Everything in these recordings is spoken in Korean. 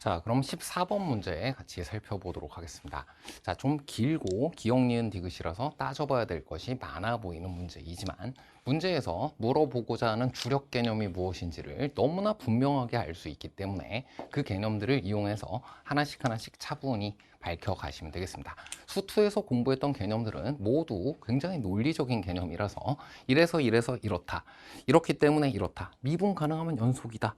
자, 그럼 14번 문제 같이 살펴보도록 하겠습니다. 자, 좀 길고 기억, 니은, 디귿이라서 따져봐야 될 것이 많아 보이는 문제이지만 문제에서 물어보고자 하는 주력 개념이 무엇인지를 너무나 분명하게 알 수 있기 때문에 그 개념들을 이용해서 하나씩 차분히 밝혀가시면 되겠습니다. 수투에서 공부했던 개념들은 모두 굉장히 논리적인 개념이라서 이래서 이렇다. 이렇기 때문에 이렇다. 미분 가능하면 연속이다.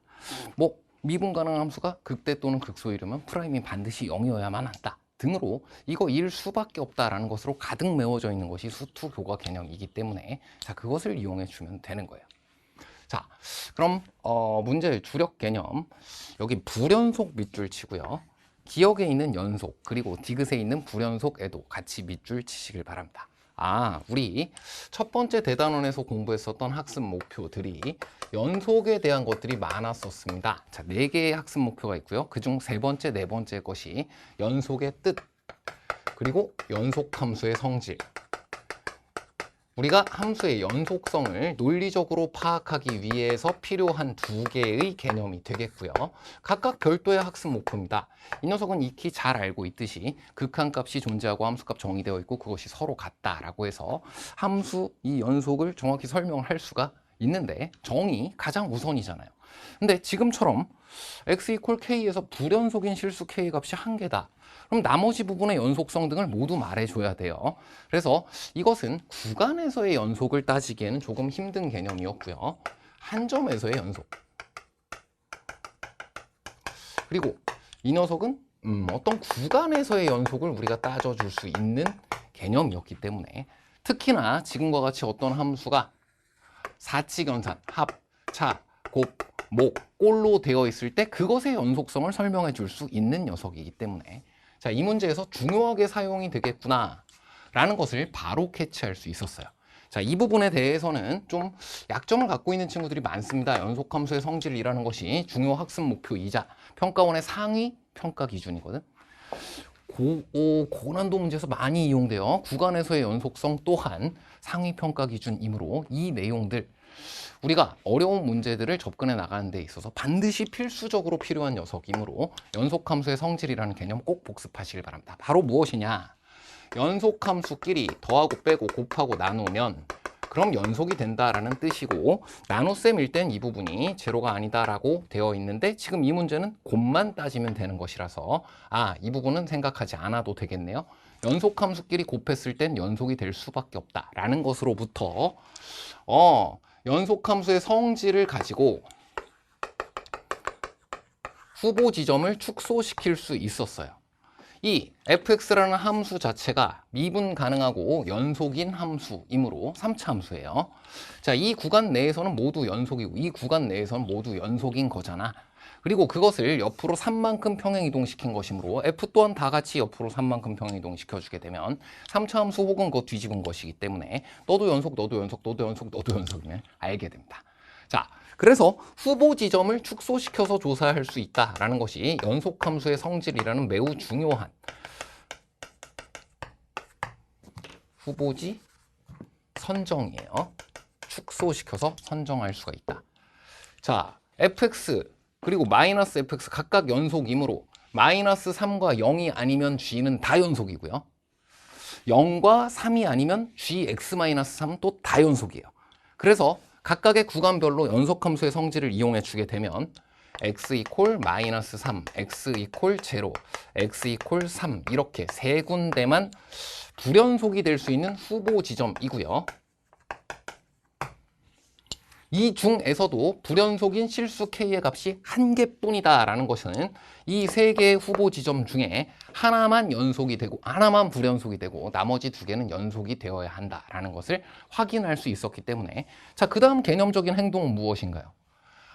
미분 가능한 함수가 극대 또는 극소이려면 프라임이 반드시 0이어야만 한다 등으로 이거 일 수밖에 없다라는 것으로 가득 메워져 있는 것이 수투 교과 개념이기 때문에 자, 그것을 이용해 주면 되는 거예요. 자, 그럼 문제의 주력 개념, 여기 불연속 밑줄 치고요. 기억에 있는 연속 그리고 디귿에 있는 불연속에도 같이 밑줄 치시길 바랍니다. 우리 첫 번째 대단원에서 공부했었던 학습 목표들이 연속에 대한 것들이 많았었습니다. 자, 4개의 학습 목표가 있고요. 그중 세 번째, 네 번째 것이 연속의 뜻, 그리고 연속 함수의 성질. 우리가 함수의 연속성을 논리적으로 파악하기 위해서 필요한 2개의 개념이 되겠고요. 각각 별도의 학습 목표입니다. 이 녀석은 익히 잘 알고 있듯이 극한값이 존재하고 함수값 정의되어 있고 그것이 서로 같다라고 해서 함수 이 연속을 정확히 설명할 수가 있는데 정의 가장 우선이잖아요. 근데 지금처럼 x 이퀄 k에서 불연속인 실수 k 값이 1개다. 그럼 나머지 부분의 연속성 등을 모두 말해줘야 돼요. 그래서 이것은 구간에서의 연속을 따지기에는 조금 힘든 개념이었고요. 한 점에서의 연속. 그리고 이 녀석은 어떤 구간에서의 연속을 우리가 따져줄 수 있는 개념이었기 때문에 특히나 지금과 같이 어떤 함수가 사칙연산, 합, 차, 곱, 목, 꼴로 되어 있을 때 그것의 연속성을 설명해 줄 수 있는 녀석이기 때문에 자, 이 문제에서 중요하게 사용이 되겠구나 라는 것을 바로 캐치할 수 있었어요. 자, 이 부분에 대해서는 좀 약점을 갖고 있는 친구들이 많습니다. 연속함수의 성질이라는 것이 중요 학습 목표이자 평가원의 상위 평가 기준이거든. 고난도 문제에서 많이 이용돼요. 구간에서의 연속성 또한 상위 평가 기준이므로 이 내용들 우리가 어려운 문제들을 접근해 나가는 데 있어서 반드시 필수적으로 필요한 녀석이므로 연속함수의 성질이라는 개념 꼭 복습하시길 바랍니다. 바로 무엇이냐? 연속함수끼리 더하고 빼고 곱하고 나누면 그럼 연속이 된다라는 뜻이고 나눗셈일 땐 이 부분이 제로가 아니다라고 되어 있는데 지금 이 문제는 곱만 따지면 되는 것이라서 이 부분은 생각하지 않아도 되겠네요. 연속함수끼리 곱했을 땐 연속이 될 수밖에 없다라는 것으로부터 연속함수의 성질을 가지고 후보 지점을 축소시킬 수 있었어요. 이 fx라는 함수 자체가 미분 가능하고 연속인 함수이므로 3차 함수예요. 자, 이 구간 내에서는 모두 연속이고 이 구간 내에서는 모두 연속인 거잖아. 그리고 그것을 옆으로 3만큼 평행이동시킨 것이므로 f 또한 다 같이 옆으로 3만큼 평행이동시켜주게 되면 3차 함수 혹은 그거 뒤집은 것이기 때문에 너도 연속, 너도 연속, 너도 연속, 너도 연속임을 알게 됩니다. 자, 그래서 후보 지점을 축소시켜서 조사할 수 있다라는 것이 연속함수의 성질이라는 매우 중요한 후보지 선정이에요. 축소시켜서 선정할 수가 있다. 자, fx 그리고 마이너스 fx 각각 연속이므로 마이너스 3과 0이 아니면 g는 다 연속이고요. 0과 3이 아니면 gx-3 또 다 연속이에요. 그래서 각각의 구간별로 연속함수의 성질을 이용해 주게 되면 x 이퀄 마이너스 3, x 이퀄 0, x 이퀄 3 이렇게 세 군데만 불연속이 될 수 있는 후보 지점이고요. 이 중에서도 불연속인 실수 k의 값이 1개뿐이다 라는 것은 이 3개의 후보 지점 중에 하나만 연속이 되고 하나만 불연속이 되고 나머지 2개는 연속이 되어야 한다라는 것을 확인할 수 있었기 때문에 자, 그 다음 개념적인 행동은 무엇인가요?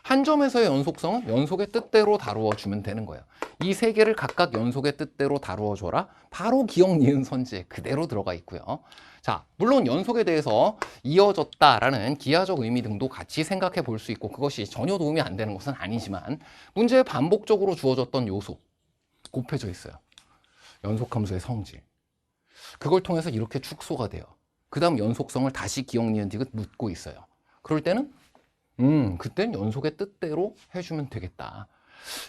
한 점에서의 연속성은 연속의 뜻대로 다루어 주면 되는 거예요. 이 3개를 각각 연속의 뜻대로 다루어 줘라. 바로 기억, 니은, 선지에 그대로 들어가 있고요. 자, 물론 연속에 대해서 이어졌다라는 기하적 의미 등도 같이 생각해 볼 수 있고 그것이 전혀 도움이 안 되는 것은 아니지만 문제에 반복적으로 주어졌던 요소 곱해져 있어요. 연속함수의 성질. 그걸 통해서 이렇게 축소가 돼요. 그 다음 연속성을 다시 기억, 니은, 디귿 묻고 있어요. 그럴 때는 그땐 연속의 뜻대로 해주면 되겠다.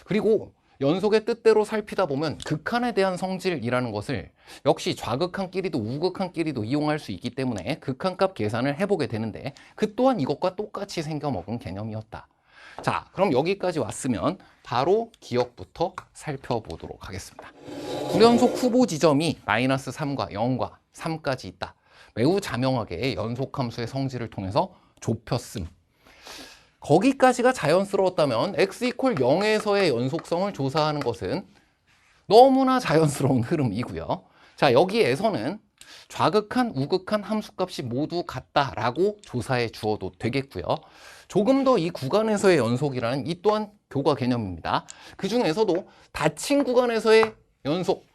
그리고 연속의 뜻대로 살피다 보면 극한에 대한 성질이라는 것을 역시 좌극한끼리도 우극한끼리도 이용할 수 있기 때문에 극한값 계산을 해보게 되는데 그 또한 이것과 똑같이 생겨먹은 개념이었다. 자, 그럼 여기까지 왔으면 바로 기억부터 살펴보도록 하겠습니다. 불연속 후보 지점이 마이너스 3과 0과 3까지 있다. 매우 자명하게 연속함수의 성질을 통해서 좁혔음. 거기까지가 자연스러웠다면 x 이퀄 0에서의 연속성을 조사하는 것은 너무나 자연스러운 흐름이고요. 자, 여기에서는 좌극한, 우극한 함수값이 모두 같다라고 조사해 주어도 되겠고요. 조금 더 이 구간에서의 연속이라는 이 또한 교과 개념입니다. 그 중에서도 닫힌 구간에서의 연속,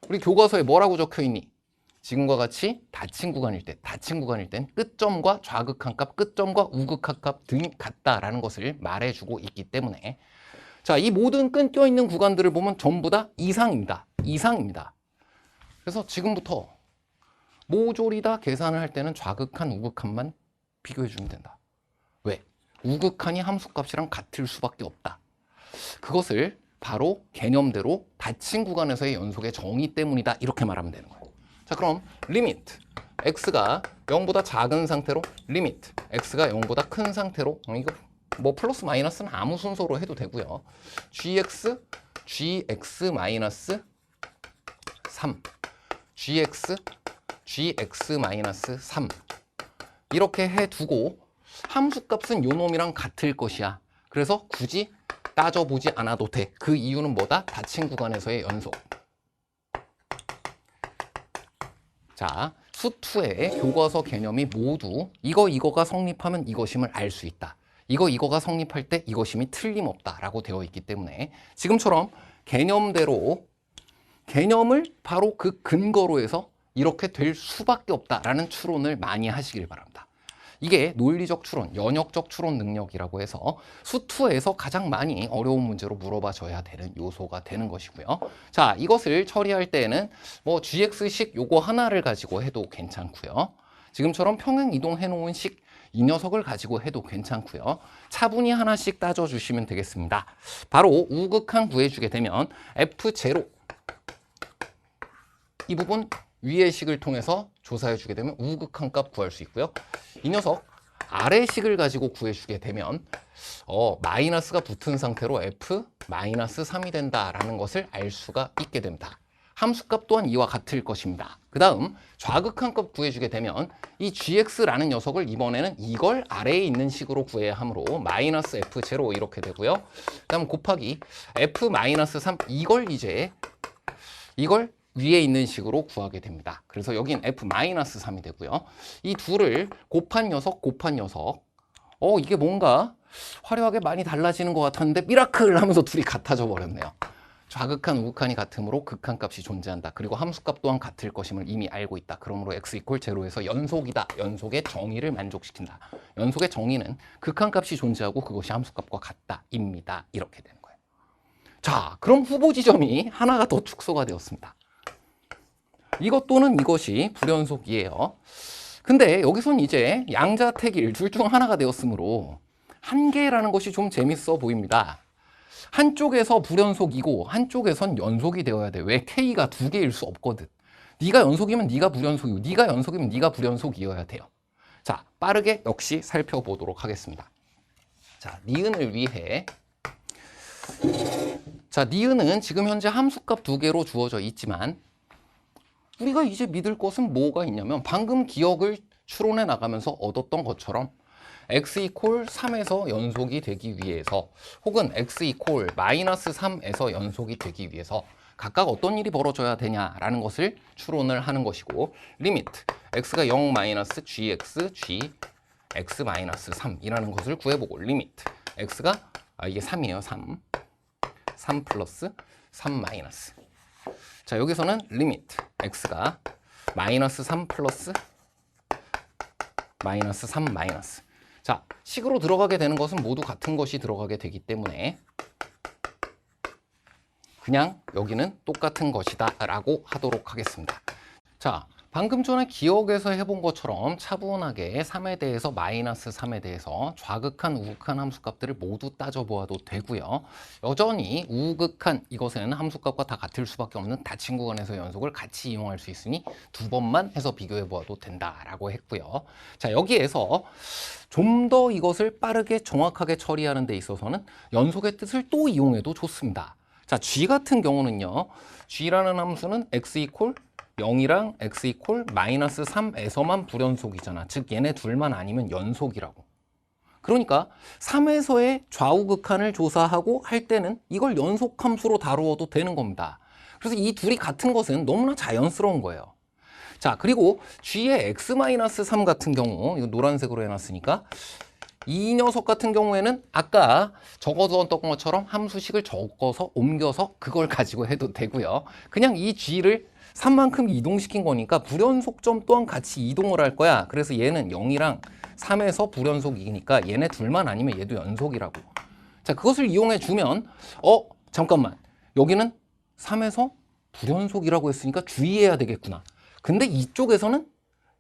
우리 교과서에 뭐라고 적혀 있니? 지금과 같이 닫힌 구간일 땐 끝점과 좌극한 값, 끝점과 우극한 값 등이 같다라는 것을 말해주고 있기 때문에 자, 이 모든 끊겨 있는 구간들을 보면 전부 다 이상입니다. 그래서 지금부터 모조리 다 계산을 할 때는 좌극한, 우극한만 비교해 주면 된다. 왜? 우극한이 함수값이랑 같을 수밖에 없다. 그것을 바로 개념대로 닫힌 구간에서의 연속의 정의 때문이다. 이렇게 말하면 되는 거예요. 자, 그럼 리미트 x가 0보다 작은 상태로 리미트 x가 0보다 큰 상태로 이거 뭐 플러스 마이너스는 아무 순서로 해도 되고요. gx 마이너스 3 gx 마이너스 3 이렇게 해두고 함수값은 요 놈이랑 같을 것이야. 그래서 굳이 따져보지 않아도 돼. 그 이유는 뭐다? 닫힌 구간에서의 연속. 자, 수2의 교과서 개념이 모두 이거가 성립하면 이것임을 알 수 있다. 이거가 성립할 때 이것임이 틀림없다라고 되어 있기 때문에 지금처럼 개념대로 개념을 바로 그 근거로 해서 이렇게 될 수밖에 없다라는 추론을 많이 하시길 바랍니다. 이게 논리적 추론, 연역적 추론 능력이라고 해서 수2에서 가장 많이 어려운 문제로 물어봐 줘야 되는 요소가 되는 것이고요. 자, 이것을 처리할 때에는 뭐 gx식 요거 하나를 가지고 해도 괜찮고요. 지금처럼 평행 이동해 놓은 식 이 녀석을 가지고 해도 괜찮고요. 차분히 하나씩 따져주시면 되겠습니다. 바로 우극한 구해주게 되면 f0 이 부분 위의 식을 통해서 조사해주게 되면 우극한 값 구할 수 있고요. 이 녀석 아래 식을 가지고 구해주게 되면 마이너스가 붙은 상태로 f-3이 된다라는 것을 알 수가 있게 됩니다. 함수값 또한 이와 같을 것입니다. 그 다음 좌극한 값 구해주게 되면 이 gx라는 녀석을 이번에는 이걸 아래에 있는 식으로 구해야 하므로 마이너스 f0 이렇게 되고요. 그 다음 곱하기 f-3 이걸 위에 있는 식으로 구하게 됩니다. 그래서 여긴 f-3이 되고요. 이 둘을 곱한 녀석 이게 뭔가 화려하게 많이 달라지는 것 같았는데 미라클 하면서 둘이 같아져 버렸네요. 좌극한, 우극한이 같으므로 극한값이 존재한다. 그리고 함수값 또한 같을 것임을 이미 알고 있다. 그러므로 x 이퀄 제로에서 연속이다. 연속의 정의를 만족시킨다. 연속의 정의는 극한값이 존재하고 그것이 함수값과 같다입니다. 이렇게 되는 거예요. 자, 그럼 후보 지점이 하나가 더 축소가 되었습니다. 이것 또는 이것이 불연속이에요. 근데 여기선 이제 양자택일 둘 중 하나가 되었으므로 한계라는 것이 좀 재밌어 보입니다. 한쪽에서 불연속이고 한쪽에선 연속이 되어야 돼. 왜? K가 두 개일 수 없거든. 네가 연속이면 네가 불연속이고 네가 연속이면 네가 불연속이어야 돼요. 자, 빠르게 역시 살펴보도록 하겠습니다. 자, 니은을 위해 자, 니은은 지금 현재 함수값 두 개로 주어져 있지만 우리가 이제 믿을 것은 뭐가 있냐면 방금 기억을 추론해 나가면서 얻었던 것처럼 x 이퀄 3에서 연속이 되기 위해서 혹은 x 이퀄 마이너스 3에서 연속이 되기 위해서 각각 어떤 일이 벌어져야 되냐라는 것을 추론을 하는 것이고 리미트 x가 0 마이너스 gx x 마이너스 3이라는 것을 구해보고 리미트 x가 이게 3이에요. 3 플러스 3 마이너스 자, 여기서는 리미트 x가 마이너스 3 플러스 마이너스 3 마이너스 자, 식으로 들어가게 되는 것은 모두 같은 것이 들어가게 되기 때문에 그냥 여기는 똑같은 것이다 라고 하도록 하겠습니다. 자, 방금 전에 기억에서 해본 것처럼 차분하게 3에 대해서 마이너스 3에 대해서 좌극한, 우극한 함수값들을 모두 따져보아도 되고요. 여전히 우극한 이것은 함수값과 다 같을 수밖에 없는 닫힌 구간에서 연속을 같이 이용할 수 있으니 두 번만 해서 비교해보아도 된다라고 했고요. 자, 여기에서 좀 더 이것을 빠르게 정확하게 처리하는 데 있어서는 연속의 뜻을 또 이용해도 좋습니다. 자, g 같은 경우는요. g라는 함수는 x 이퀄 0이랑 x 이퀄 마이너스 3에서만 불연속이잖아. 즉 얘네 둘만 아니면 연속이라고. 그러니까 3에서의 좌우극한을 조사하고 할 때는 이걸 연속함수로 다루어도 되는 겁니다. 그래서 이 둘이 같은 것은 너무나 자연스러운 거예요. 자, 그리고 g의 x-3 같은 경우, 이거 노란색으로 해놨으니까 이 녀석 같은 경우에는 아까 적어뒀던 것처럼 함수식을 적어서 옮겨서 그걸 가지고 해도 되고요. 그냥 이 g를 3만큼 이동시킨 거니까 불연속점 또한 같이 이동을 할 거야. 그래서 얘는 0이랑 3에서 불연속이니까 얘네 둘만 아니면 얘도 연속이라고. 자, 그것을 이용해 주면 잠깐만. 여기는 3에서 불연속이라고 했으니까 주의해야 되겠구나. 근데 이쪽에서는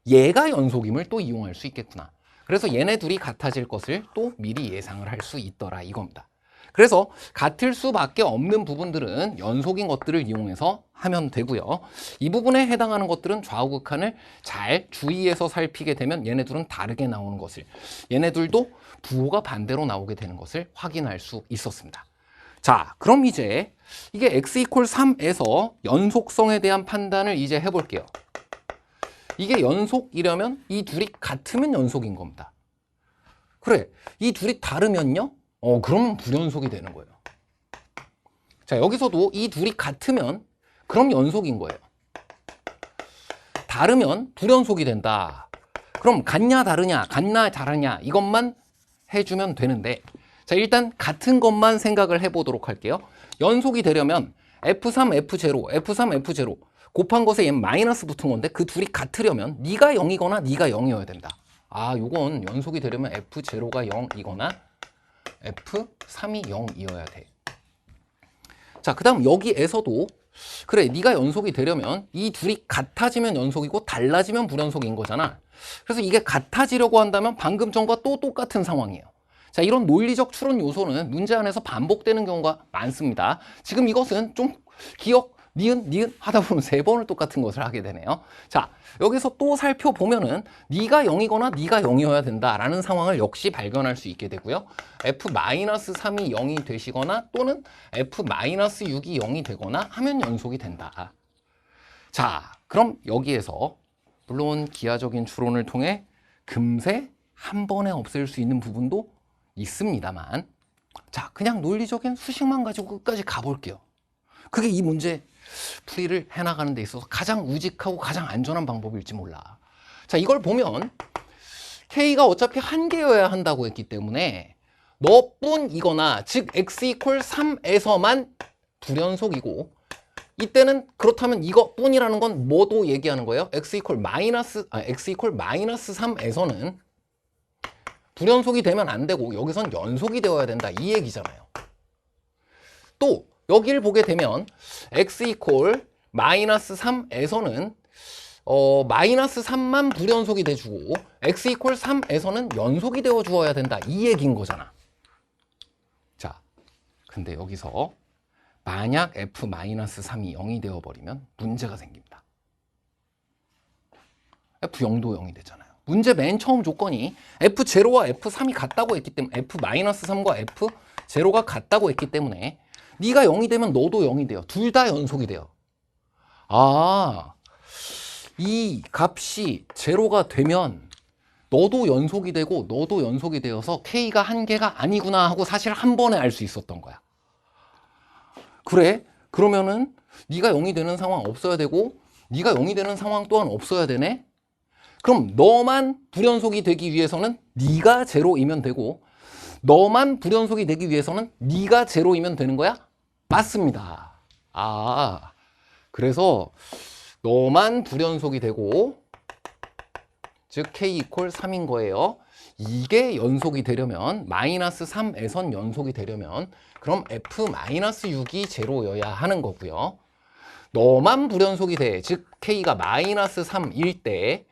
얘가 연속임을 또 이용할 수 있겠구나. 그래서 얘네 둘이 같아질 것을 또 미리 예상을 할 수 있더라 이겁니다. 그래서 같을 수밖에 없는 부분들은 연속인 것들을 이용해서 하면 되고요. 이 부분에 해당하는 것들은 좌우극한을 잘 주의해서 살피게 되면 얘네들은 다르게 나오는 것을, 얘네들도 부호가 반대로 나오게 되는 것을 확인할 수 있었습니다. 자, 그럼 이제 이게 x 이퀄 3에서 연속성에 대한 판단을 이제 해볼게요. 이게 연속이려면 이 둘이 같으면 연속인 겁니다. 그래, 이 둘이 다르면요? 그러면 불연속이 되는 거예요. 자, 여기서도 이 둘이 같으면 그럼 연속인 거예요. 다르면 불연속이 된다. 그럼 같냐 다르냐, 같냐 다르냐 이것만 해주면 되는데, 자, 일단 같은 것만 생각을 해보도록 할게요. 연속이 되려면 F3, F0, F3, F0 곱한 것에 얘 마이너스 붙은 건데 그 둘이 같으려면 네가 0이거나 네가 0이어야 된다. 아, 요건 연속이 되려면 F0가 0이거나 F3이 0이어야 돼. 자, 그 다음 여기에서도 그래, 네가 연속이 되려면 이 둘이 같아지면 연속이고 달라지면 불연속인 거잖아. 그래서 이게 같아지려고 한다면 방금 전과 또 똑같은 상황이에요. 자, 이런 논리적 추론 요소는 문제 안에서 반복되는 경우가 많습니다. 지금 이것은 좀 기억, 니은 하다 보면 3번을 똑같은 것을 하게 되네요. 자, 여기서 또 살펴보면은 네가 0이거나 네가 0이어야 된다라는 상황을 역시 발견할 수 있게 되고요. F-3이 0이 되시거나 또는 F-6이 0이 되거나 하면 연속이 된다. 자, 그럼 여기에서 물론 기하적인 추론을 통해 금세 한 번에 없앨 수 있는 부분도 있습니다만, 자, 그냥 논리적인 수식만 가지고 끝까지 가볼게요. 그게 이 문제 풀이를 해나가는 데 있어서 가장 우직하고 가장 안전한 방법일지 몰라. 자, 이걸 보면 K가 어차피 한 개여야 한다고 했기 때문에 너뿐이거나 즉 x 이퀄 3에서만 불연속이고, 이때는 그렇다면 이것뿐이라는 건 뭐도 얘기하는 거예요? x 이퀄 마이너스 3에서는 불연속이 되면 안 되고 여기선 연속이 되어야 된다 이 얘기잖아요. 또 여기를 보게 되면 x 이퀄 마이너스 3에서는 마이너스 3만 불연속이 돼주고 x 이퀄 3에서는 연속이 되어 주어야 된다 이 얘기인 거잖아. 자, 근데 여기서 만약 f-3이 0이 되어버리면 문제가 생깁니다. f0도 0이 되잖아요. 문제 맨 처음 조건이 f0와 f3이 같다고 했기 때문에 f-3과 f0가 같다고 했기 때문에 네가 0이 되면 너도 0이 돼요. 둘 다 연속이 돼요. 아, 이 값이 0가 되면 너도 연속이 되고 너도 연속이 되어서 K가 한 개가 아니구나 하고 사실 한 번에 알 수 있었던 거야. 그래? 그러면은 네가 0이 되는 상황 없어야 되고 네가 0이 되는 상황 또한 없어야 되네? 그럼 너만 불연속이 되기 위해서는 네가 0이면 되고 너만 불연속이 되기 위해서는 네가 0이면 되는 거야? 맞습니다. 아, 그래서 너만 불연속이 되고 즉 K 이퀄 3인 거예요. 이게 연속이 되려면 마이너스 3에선 연속이 되려면 그럼 F-6이 0여야 하는 거고요. 너만 불연속이 돼. 즉 K가 마이너스 3일 때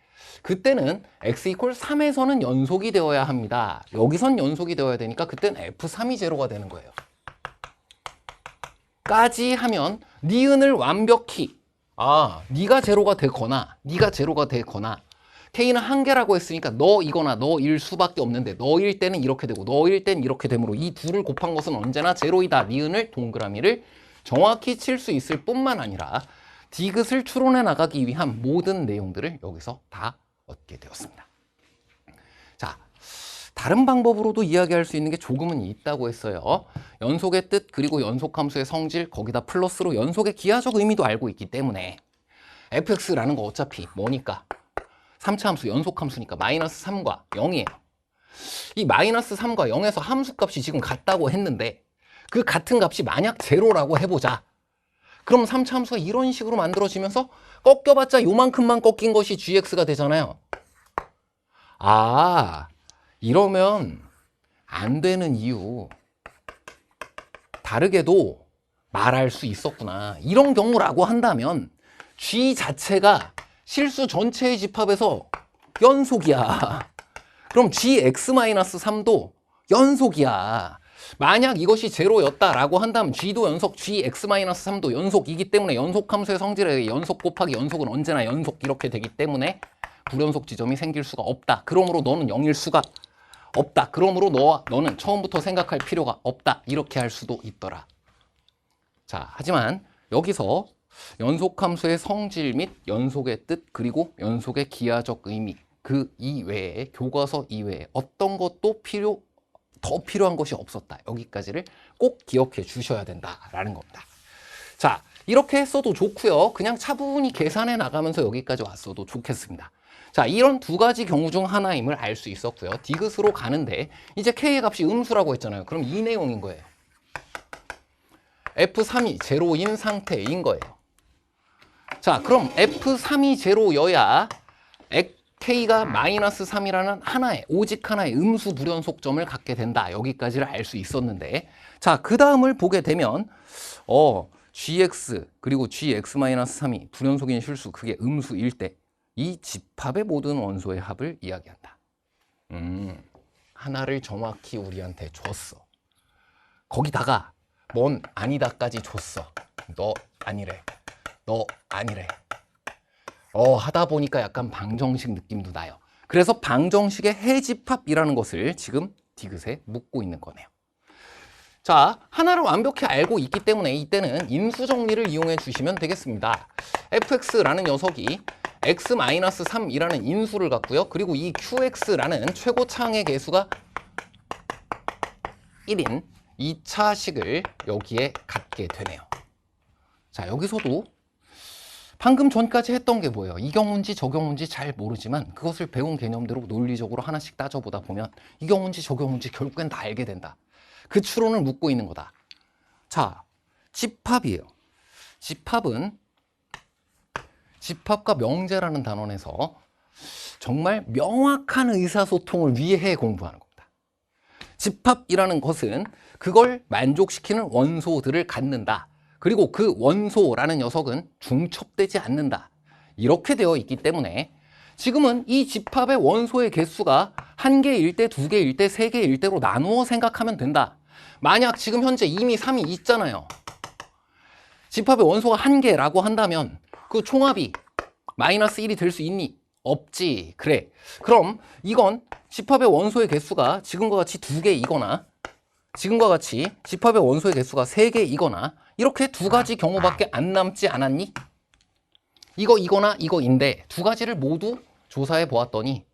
그때는 x 이퀄 3에서는 연속이 되어야 합니다. 여기선 연속이 되어야 되니까 그때는 F3이 제로가 되는 거예요. 까지 하면 니은을 완벽히 네가 제로가 되거나 네가 제로가 되거나 K는 한 개라고 했으니까 너이거나 너일 수밖에 없는데 너일 때는 이렇게 되고 너일 때는 이렇게 되므로 이 둘을 곱한 것은 언제나 제로이다. 니은을 동그라미를 정확히 칠 수 있을 뿐만 아니라 디귿을 추론해 나가기 위한 모든 내용들을 여기서 다 얻게 되었습니다. 자, 다른 방법으로도 이야기할 수 있는 게 조금은 있다고 했어요. 연속의 뜻 그리고 연속함수의 성질 거기다 플러스로 연속의 기하적 의미도 알고 있기 때문에 fx라는 거 어차피 뭐니까 3차 함수 연속함수니까 마이너스 3과 0이에요. 이 마이너스 3과 0에서 함수값이 지금 같다고 했는데 그 같은 값이 만약 제로라고 해보자. 그럼 3차 함수가 이런 식으로 만들어지면서 꺾여봤자 요만큼만 꺾인 것이 gx가 되잖아요. 이러면 안 되는 이유 다르게도 말할 수 있었구나. 이런 경우라고 한다면 g 자체가 실수 전체의 집합에서 연속이야. 그럼 gx-3도 연속이야. 만약 이것이 제로였다라고 한다면 g도 연속, gx-3도 연속이기 때문에 연속함수의 성질에 연속 곱하기 연속은 언제나 연속 이렇게 되기 때문에 불연속 지점이 생길 수가 없다. 그러므로 너는 0일 수가 없다. 그러므로 너는 처음부터 생각할 필요가 없다. 이렇게 할 수도 있더라. 자, 하지만 여기서 연속함수의 성질 및 연속의 뜻 그리고 연속의 기하적 의미 그 이외에 교과서 이외에 어떤 것도 더 필요한 것이 없었다. 여기까지를 꼭 기억해 주셔야 된다라는 겁니다. 자, 이렇게 했어도 좋고요. 그냥 차분히 계산해 나가면서 여기까지 왔어도 좋겠습니다. 자, 이런 두 가지 경우 중 하나임을 알 수 있었고요. 디귿으로 가는데 이제 K의 값이 음수라고 했잖아요. 그럼 이 내용인 거예요. F3이 제로인 상태인 거예요. 자, 그럼 F3이 제로여야 K가 마이너스 3이라는 하나의 오직 하나의 음수 불연속점을 갖게 된다. 여기까지를 알 수 있었는데 자, 그 다음을 보게 되면 GX 그리고 GX-3이 불연속인 실수 그게 음수일 때 이 집합의 모든 원소의 합을 이야기한다. 하나를 정확히 우리한테 줬어. 거기다가 뭔 아니다까지 줬어. 너 아니래. 너 아니래. 하다 보니까 약간 방정식 느낌도 나요. 그래서 방정식의 해집합이라는 것을 지금 디귿에 묻고 있는 거네요. 자, 하나를 완벽히 알고 있기 때문에 이때는 인수 정리를 이용해 주시면 되겠습니다. fx라는 녀석이 x-3이라는 인수를 갖고요. 그리고 이 qx라는 최고차항의 개수가 1인 2차식을 여기에 갖게 되네요. 자, 여기서도 방금 전까지 했던 게 뭐예요? 이 경우인지 저 경우인지 잘 모르지만 그것을 배운 개념대로 논리적으로 하나씩 따져보다 보면 이 경우인지 저 경우인지 결국엔 다 알게 된다. 그 추론을 묻고 있는 거다. 자, 집합이에요. 집합은 집합과 명제라는 단원에서 정말 명확한 의사소통을 위해 공부하는 겁니다. 집합이라는 것은 그걸 만족시키는 원소들을 갖는다. 그리고 그 원소라는 녀석은 중첩되지 않는다. 이렇게 되어 있기 때문에 지금은 이 집합의 원소의 개수가 1개일 때, 2개일 때, 3개일 때로 나누어 생각하면 된다. 만약 지금 현재 이미 3이 있잖아요. 집합의 원소가 1개라고 한다면 그 총합이 마이너스 1이 될 수 있니? 없지. 그래. 그럼 이건 집합의 원소의 개수가 지금과 같이 2개이거나 지금과 같이 집합의 원소의 개수가 3개이거나 이렇게 두 가지 경우밖에 안 남지 않았니? 이거나 이거인데 두 가지를 모두 조사해 보았더니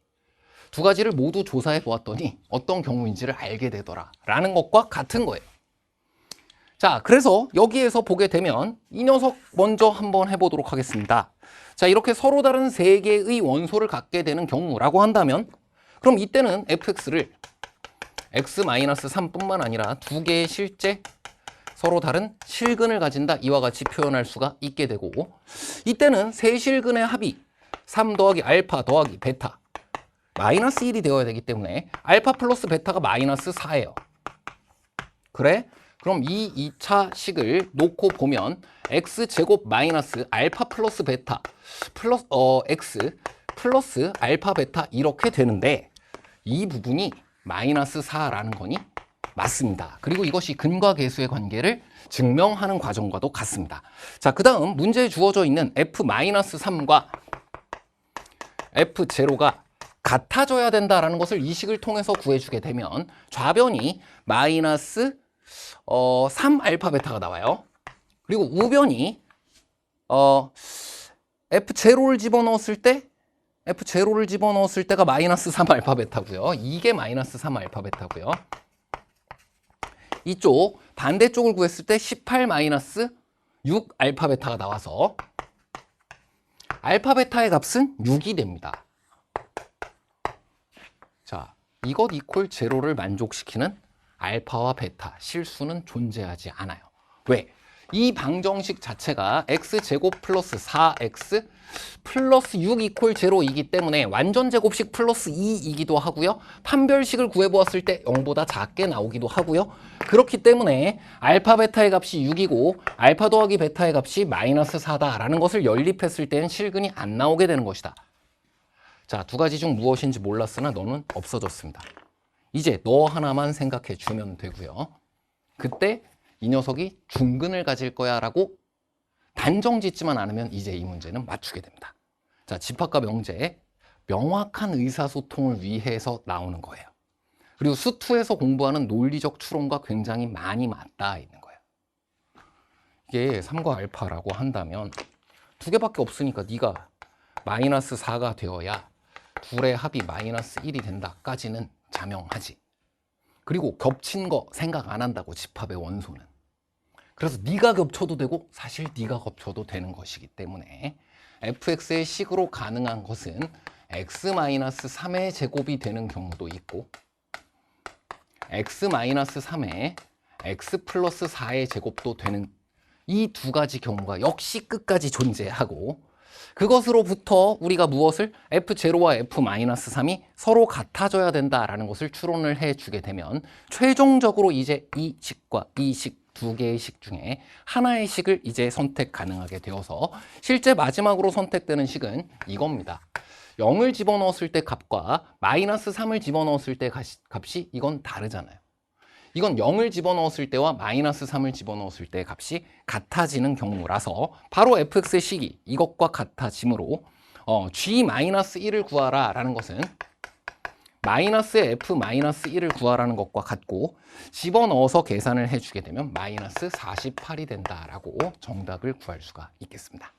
어떤 경우인지를 알게 되더라 라는 것과 같은 거예요. 자, 그래서 여기에서 보게 되면 이 녀석 먼저 한번 해보도록 하겠습니다. 자, 이렇게 서로 다른 3개의 원소를 갖게 되는 경우라고 한다면 그럼 이때는 fx를 x-3뿐만 아니라 2개의 실제 서로 다른 실근을 가진다. 이와 같이 표현할 수가 있게 되고 이때는 세 실근의 합이 3 더하기 알파 더하기 베타 마이너스 1이 되어야 되기 때문에 알파 플러스 베타가 마이너스 4예요. 그래? 그럼 이 2차 식을 놓고 보면 x제곱 마이너스 알파 플러스 베타 플러스 x 플러스 알파 베타 이렇게 되는데 이 부분이 마이너스 4라는 거니 맞습니다. 그리고 이것이 근과 계수의 관계를 증명하는 과정과도 같습니다. 자, 그 다음 문제에 주어져 있는 f-3과 f0가 같아져야 된다라는 것을 이 식을 통해서 구해주게 되면 좌변이 마이너스 3 알파 베타가 나와요. 그리고 우변이 f0를 집어넣었을 때가 마이너스 3 알파 베타고요. 이게 마이너스 3 알파 베타고요. 이쪽 반대쪽을 구했을 때 18 마이너스 6 알파 베타가 나와서 알파 베타의 값은 6이 됩니다. 자, 이것 이퀄 제로를 만족시키는 알파와 베타 실수는 존재하지 않아요. 왜? 이 방정식 자체가 x제곱 플러스 4x 플러스 6 이퀄 제로이기 때문에 완전 제곱식 플러스 2이기도 하고요. 판별식을 구해보았을 때 0보다 작게 나오기도 하고요. 그렇기 때문에 알파 베타의 값이 6이고 알파 더하기 베타의 값이 마이너스 4다라는 것을 연립했을 때는 실근이 안 나오게 되는 것이다. 자, 두 가지 중 무엇인지 몰랐으나 너는 없어졌습니다. 이제 너 하나만 생각해 주면 되고요. 그때 이 녀석이 중근을 가질 거야 라고 단정 짓지만 않으면 이제 이 문제는 맞추게 됩니다. 자, 집합과 명제, 명확한 의사소통을 위해서 나오는 거예요. 그리고 수투에서 공부하는 논리적 추론과 굉장히 많이 맞닿아 있는 거예요. 이게 3과 알파라고 한다면 두 개밖에 없으니까 네가 마이너스 4가 되어야 둘의 합이 마이너스 1이 된다까지는 자명하지. 그리고 겹친 거 생각 안 한다고 집합의 원소는. 그래서 네가 겹쳐도 되고 사실 네가 겹쳐도 되는 것이기 때문에 fx의 식으로 가능한 것은 x-3의 제곱이 되는 경우도 있고 x-3의 x 플러스 4의 제곱도 되는 이 두 가지 경우가 역시 끝까지 존재하고 그것으로부터 우리가 무엇을 f0와 f-3이 서로 같아져야 된다라는 것을 추론을 해주게 되면 최종적으로 이제 이 식과 이 식 두 개의 식 중에 하나의 식을 이제 선택 가능하게 되어서 실제 마지막으로 선택되는 식은 이겁니다. 0을 집어넣었을 때 값과 마이너스 3을 집어넣었을 때 값이 이건 다르잖아요. 이건 0을 집어넣었을 때와 마이너스 3을 집어넣었을 때 값이 같아지는 경우라서 바로 fx의 식이 이것과 같아지므로 g-1을 구하라 라는 것은 마이너스 f-1을 구하라는 것과 같고 집어넣어서 계산을 해주게 되면 마이너스 48이 된다라고 정답을 구할 수가 있겠습니다.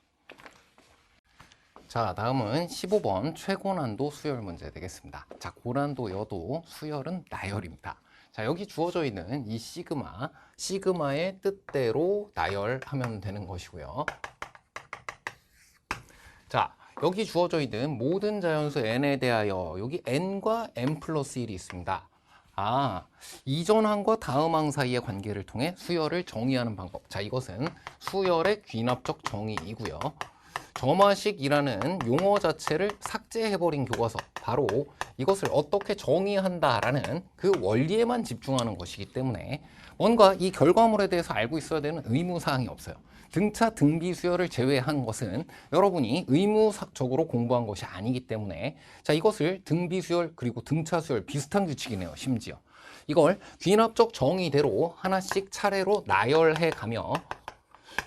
자, 다음은 15번 최고난도 수열 문제 되겠습니다. 자, 고난도여도 수열은 나열입니다. 자, 여기 주어져 있는 이 시그마의 뜻대로 나열하면 되는 것이고요. 자, 여기 주어져 있는 모든 자연수 n에 대하여 여기 n과 n 플러스 1이 있습니다. 이전항과 다음항 사이의 관계를 통해 수열을 정의하는 방법. 자, 이것은 수열의 귀납적 정의이고요. 점화식이라는 용어 자체를 삭제해버린 교과서, 바로 이것을 어떻게 정의한다라는 그 원리에만 집중하는 것이기 때문에 뭔가 이 결과물에 대해서 알고 있어야 되는 의무사항이 없어요. 등차 등비 수열을 제외한 것은 여러분이 의무적으로 공부한 것이 아니기 때문에 자, 이것을 등비 수열 그리고 등차 수열 비슷한 규칙이네요. 심지어 이걸 귀납적 정의대로 하나씩 차례로 나열해 가며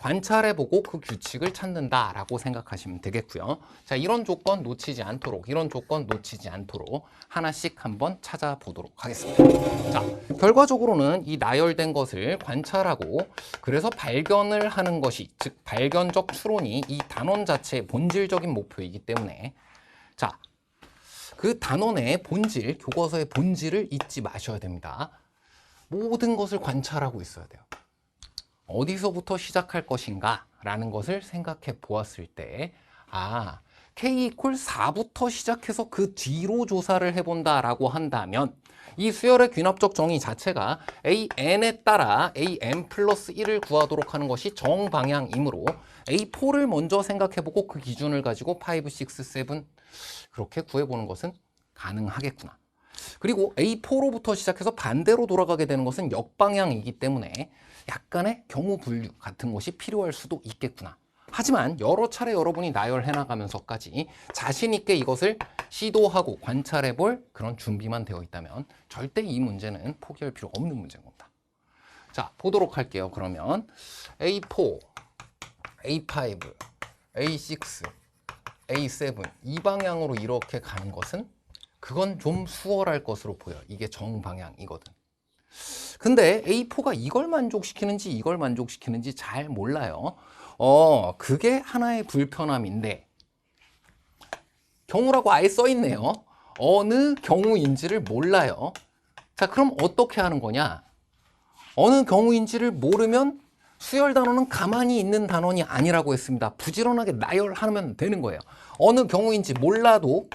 관찰해보고 그 규칙을 찾는다라고 생각하시면 되겠고요. 자, 이런 조건 놓치지 않도록 하나씩 한번 찾아보도록 하겠습니다. 자, 결과적으로는 이 나열된 것을 관찰하고 그래서 발견을 하는 것이, 즉 발견적 추론이 이 단원 자체의 본질적인 목표이기 때문에 자, 그 단원의 본질, 교과서의 본질을 잊지 마셔야 됩니다. 모든 것을 관찰하고 있어야 돼요. 어디서부터 시작할 것인가 라는 것을 생각해 보았을 때 k 이퀄 4부터 시작해서 그 뒤로 조사를 해본다 라고 한다면 이 수열의 귀납적 정의 자체가 AN에 따라 AN 플러스 1을 구하도록 하는 것이 정방향이므로 A4를 먼저 생각해보고 그 기준을 가지고 5, 6, 7 그렇게 구해보는 것은 가능하겠구나. 그리고 A4로부터 시작해서 반대로 돌아가게 되는 것은 역방향이기 때문에 약간의 경우 분류 같은 것이 필요할 수도 있겠구나. 하지만 여러 차례 여러분이 나열해 나가면서까지 자신 있게 이것을 시도하고 관찰해 볼 그런 준비만 되어 있다면 절대 이 문제는 포기할 필요 없는 문제인 겁니다. 자, 보도록 할게요. 그러면 A4, A5, A6, A7 이 방향으로 이렇게 가는 것은 그건 좀 수월할 것으로 보여. 이게 정방향이거든. 근데 A4가 이걸 만족시키는지 이걸 만족시키는지 잘 몰라요. 그게 하나의 불편함인데 경우라고 아예 써 있네요. 어느 경우인지를 몰라요. 자, 그럼 어떻게 하는 거냐? 어느 경우인지를 모르면 수열 단어는 가만히 있는 단원이 아니라고 했습니다. 부지런하게 나열하면 되는 거예요. 어느 경우인지 몰라도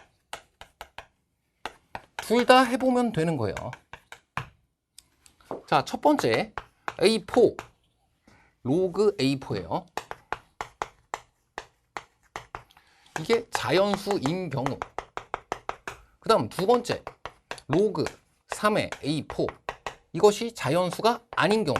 둘 다 해보면 되는 거예요. 자, 첫 번째 A4 로그 A4예요. 이게 자연수인 경우. 그 다음 두 번째 로그 3의 A4 이것이 자연수가 아닌 경우.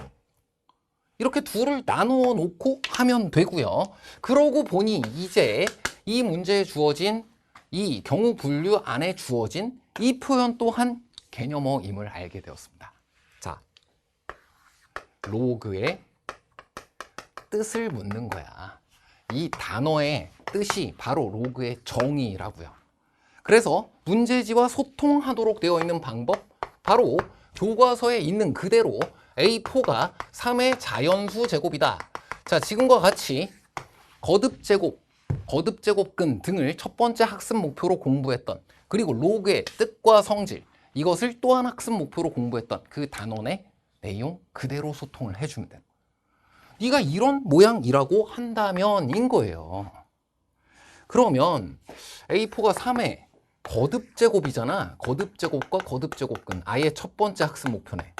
이렇게 둘을 나누어 놓고 하면 되고요. 그러고 보니 이제 이 문제에 주어진 이 경우 분류 안에 주어진 이 표현 또한 개념어임을 알게 되었습니다. 자, 로그의 뜻을 묻는 거야. 이 단어의 뜻이 바로 로그의 정의라고요. 그래서 문제지와 소통하도록 되어 있는 방법, 바로 교과서에 있는 그대로 A4가 3의 자연수 제곱이다. 자, 지금과 같이 거듭제곱, 거듭제곱근 등을 첫 번째 학습 목표로 공부했던, 그리고 로그의 뜻과 성질, 이것을 또한 학습 목표로 공부했던 그 단원의 내용 그대로 소통을 해주면 돼. 네가 이런 모양이라고 한다면인 거예요. 그러면 A4가 3의 거듭제곱이잖아. 거듭제곱과 거듭제곱근, 아예 첫 번째 학습 목표네.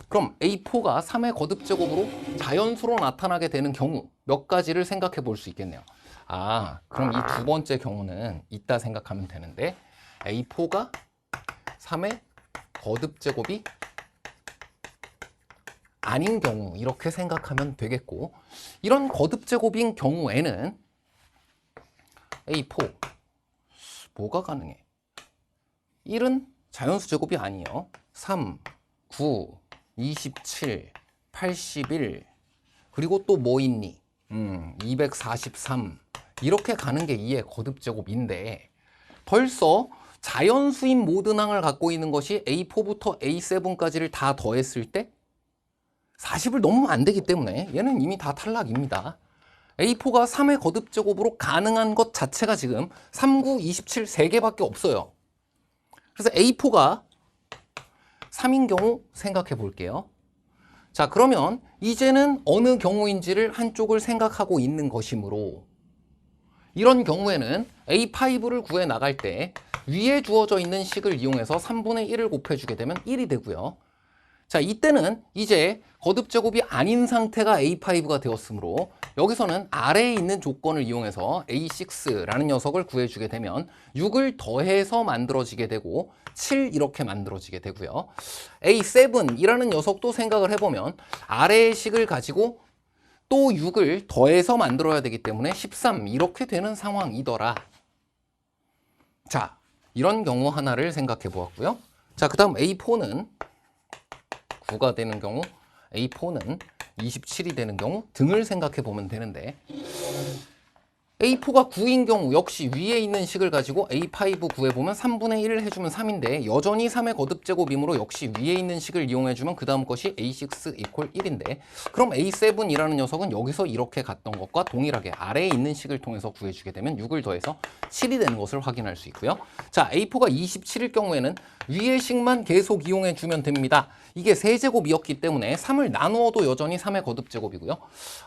그럼 A4가 3의 거듭제곱으로 자연수로 나타나게 되는 경우 몇 가지를 생각해 볼 수 있겠네요. 아, 그럼 이 두 번째 경우는 이따 생각하면 되는데, A4가 3의 거듭제곱이 아닌 경우 이렇게 생각하면 되겠고, 이런 거듭제곱인 경우에는 A4 뭐가 가능해? 1은 자연수 제곱이 아니에요. 3, 9, 27, 81 그리고 또 뭐 있니? 243 이렇게 가는 게 2의 거듭제곱인데, 벌써 자연수인 모든 항을 갖고 있는 것이 A4부터 A7까지를 다 더했을 때 40을 넘으면 안 되기 때문에 얘는 이미 다 탈락입니다. A4가 3의 거듭제곱으로 가능한 것 자체가 지금 3, 9, 27 3개밖에 없어요. 그래서 A4가 3인 경우 생각해 볼게요. 자, 그러면 이제는 어느 경우인지를 한쪽을 생각하고 있는 것이므로, 이런 경우에는 A5를 구해 나갈 때 위에 주어져 있는 식을 이용해서 3분의 1을 곱해주게 되면 1이 되고요. 자, 이때는 이제 거듭제곱이 아닌 상태가 A5가 되었으므로 여기서는 아래에 있는 조건을 이용해서 A6라는 녀석을 구해주게 되면 6을 더해서 만들어지게 되고 7 이렇게 만들어지게 되고요. A7이라는 녀석도 생각을 해보면 아래의 식을 가지고 또 6을 더해서 만들어야 되기 때문에 13 이렇게 되는 상황이더라. 자, 이런 경우 하나를 생각해 보았고요. 자, 그 다음 A4는 9가 되는 경우, A4는 27이 되는 경우 등을 생각해 보면 되는데, A4가 9인 경우 역시 위에 있는 식을 가지고 A5 구해보면 3분의 1을 해주면 3인데 여전히 3의 거듭제곱이므로 역시 위에 있는 식을 이용해주면 그 다음 것이 A6 이퀄 1인데, 그럼 A7이라는 녀석은 여기서 이렇게 갔던 것과 동일하게 아래에 있는 식을 통해서 구해주게 되면 6을 더해서 7이 되는 것을 확인할 수 있고요. 자, A4가 27일 경우에는 위의 식만 계속 이용해주면 됩니다. 이게 세제곱이었기 때문에 3을 나누어도 여전히 3의 거듭제곱이고요.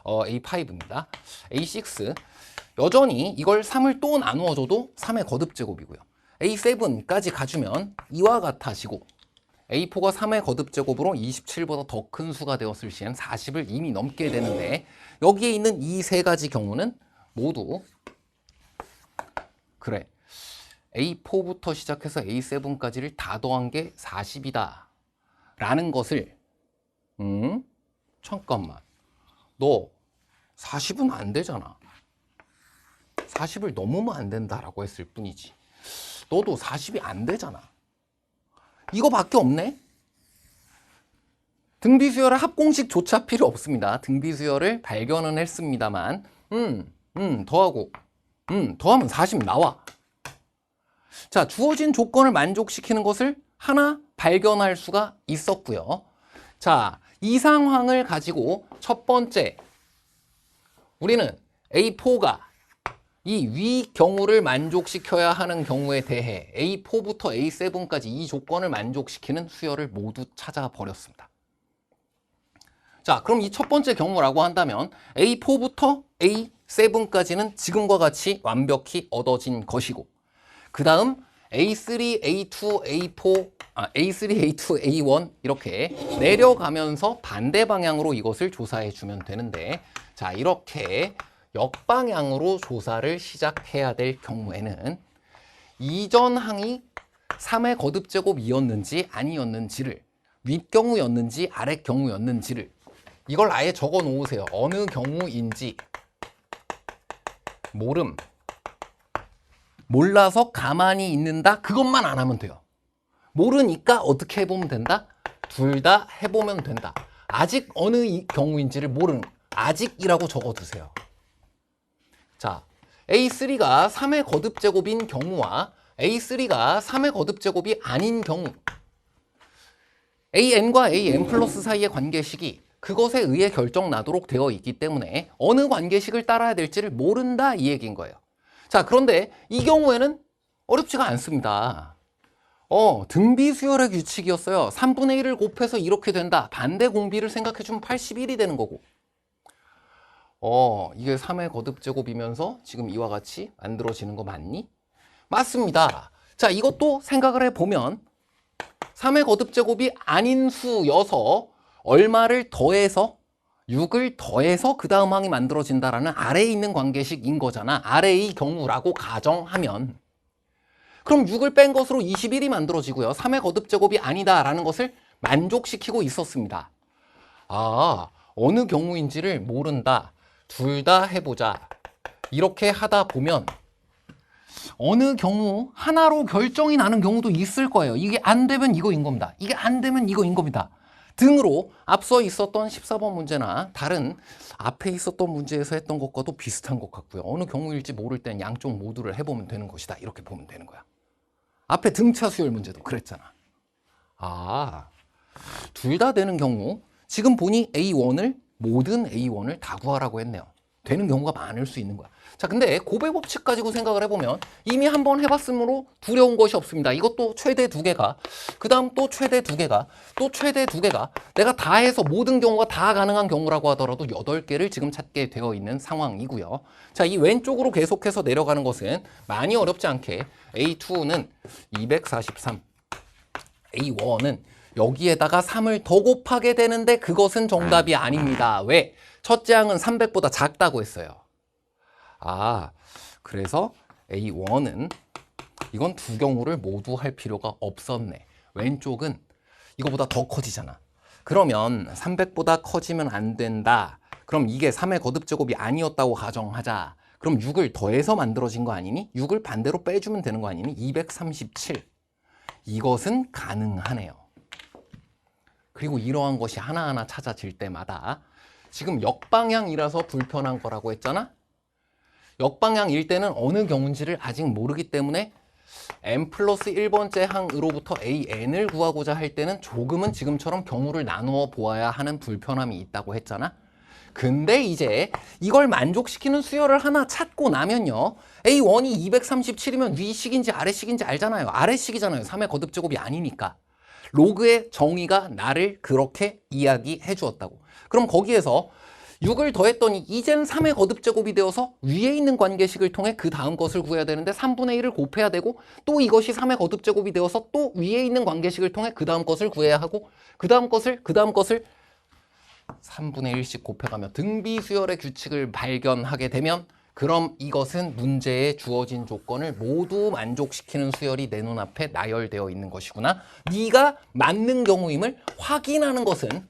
A5입니다. A6 여전히 이걸 3을 또 나누어줘도 3의 거듭제곱이고요. A7까지 가주면 이와 같아지고, A4가 3의 거듭제곱으로 27보다 더 큰 수가 되었을 시엔 40을 이미 넘게 되는데, 여기에 있는 이 세 가지 경우는 모두 그래, A4부터 시작해서 A7까지를 다 더한 게 40이다 라는 것을 잠깐만, 너 40은 안 되잖아. 40을 넘으면 안 된다라고 했을 뿐이지. 너도 40이 안 되잖아. 이거밖에 없네? 등비수열의 합공식조차 필요 없습니다. 등비수열을 발견은 했습니다만 더하면 40 나와. 자, 주어진 조건을 만족시키는 것을 하나 발견할 수가 있었고요. 자, 이 상황을 가지고 첫 번째, 우리는 A4가 이 위 경우를 만족시켜야 하는 경우에 대해 A4부터 A7까지 이 조건을 만족시키는 수열을 모두 찾아버렸습니다. 자, 그럼 이 첫 번째 경우라고 한다면 A4부터 A7까지는 지금과 같이 완벽히 얻어진 것이고, 그 다음 A3, A2, A4, A3, A2, A1 이렇게 내려가면서 반대 방향으로 이것을 조사해 주면 되는데, 자, 이렇게 역방향으로 조사를 시작해야 될 경우에는 이전 항이 3의 거듭제곱이었는지 아니었는지를, 윗경우였는지 아랫경우였는지를 이걸 아예 적어 놓으세요. 어느 경우인지 모름, 몰라서 가만히 있는다, 그것만 안 하면 돼요. 모르니까 어떻게 해보면 된다? 둘 다 해보면 된다. 아직 어느 경우인지를 모르는, 아직이라고 적어두세요. 자, A3가 3의 거듭제곱인 경우와 A3가 3의 거듭제곱이 아닌 경우, AN과 AN 플러스 사이의 관계식이 그것에 의해 결정나도록 되어 있기 때문에 어느 관계식을 따라야 될지를 모른다, 이 얘기인 거예요. 자, 그런데 이 경우에는 어렵지가 않습니다. 등비수열의 규칙이었어요. 3분의 1을 곱해서 이렇게 된다. 반대 공비를 생각해주면 81이 되는 거고, 이게 3의 거듭제곱이면서 지금 이와 같이 만들어지는 거 맞니? 맞습니다. 자, 이것도 생각을 해보면 3의 거듭제곱이 아닌 수여서 얼마를 더해서 6을 더해서 그 다음 항이 만들어진다라는 아래에 있는 관계식인 거잖아. 아래의 경우라고 가정하면, 그럼 6을 뺀 것으로 21이 만들어지고요. 3의 거듭제곱이 아니다라는 것을 만족시키고 있었습니다. 아, 어느 경우인지를 모른다. 둘 다 해보자. 이렇게 하다 보면 어느 경우 하나로 결정이 나는 경우도 있을 거예요. 이게 안 되면 이거인 겁니다. 이게 안 되면 이거인 겁니다. 등으로 앞서 있었던 14번 문제나 다른 앞에 있었던 문제에서 했던 것과도 비슷한 것 같고요. 어느 경우일지 모를 땐 양쪽 모두를 해보면 되는 것이다. 이렇게 보면 되는 거야. 앞에 등차 수열 문제도 그랬잖아. 아, 둘 다 되는 경우, 지금 보니 A1을, 모든 A1을 다 구하라고 했네요. 되는 경우가 많을 수 있는 거야. 자, 근데 고배 법칙 가지고 생각을 해보면 이미 한번 해봤으므로 두려운 것이 없습니다. 이것도 최대 2개가, 그 다음 또 최대 2개가, 또 최대 2개가, 내가 다 해서 모든 경우가 다 가능한 경우라고 하더라도 8개를 지금 찾게 되어 있는 상황이고요. 자, 이 왼쪽으로 계속해서 내려가는 것은 많이 어렵지 않게 A2는 243, A1은 여기에다가 3을 더 곱하게 되는데 그것은 정답이 아닙니다. 왜? 첫째 항은 300보다 작다고 했어요. 아, 그래서 A1은 이건 두 경우를 모두 할 필요가 없었네. 왼쪽은 이거보다 더 커지잖아. 그러면 300보다 커지면 안 된다. 그럼 이게 3의 거듭제곱이 아니었다고 가정하자. 그럼 6을 더해서 만들어진 거 아니니? 6을 반대로 빼주면 되는 거 아니니? 237. 이것은 가능하네요. 그리고 이러한 것이 하나하나 찾아질 때마다 지금 역방향이라서 불편한 거라고 했잖아? 역방향일 때는 어느 경우인지를 아직 모르기 때문에 n 플러스 1번째 항으로부터 an을 구하고자 할 때는 조금은 지금처럼 경우를 나누어 보아야 하는 불편함이 있다고 했잖아? 근데 이제 이걸 만족시키는 수열을 하나 찾고 나면요, A1이 237이면 위식인지 아래식인지 알잖아요. 아래식이잖아요. 3의 거듭제곱이 아니니까. 로그의 정의가 나를 그렇게 이야기해 주었다고. 그럼 거기에서 6을 더했더니 이젠 3의 거듭제곱이 되어서 위에 있는 관계식을 통해 그 다음 것을 구해야 되는데 3분의 1을 곱해야 되고, 또 이것이 3의 거듭제곱이 되어서 또 위에 있는 관계식을 통해 그 다음 것을 구해야 하고, 그 다음 것을 3분의 1씩 곱해가며 등비수열의 규칙을 발견하게 되면 그럼 이것은 문제에 주어진 조건을 모두 만족시키는 수열이 내 눈앞에 나열되어 있는 것이구나. 네가 맞는 경우임을 확인하는 것은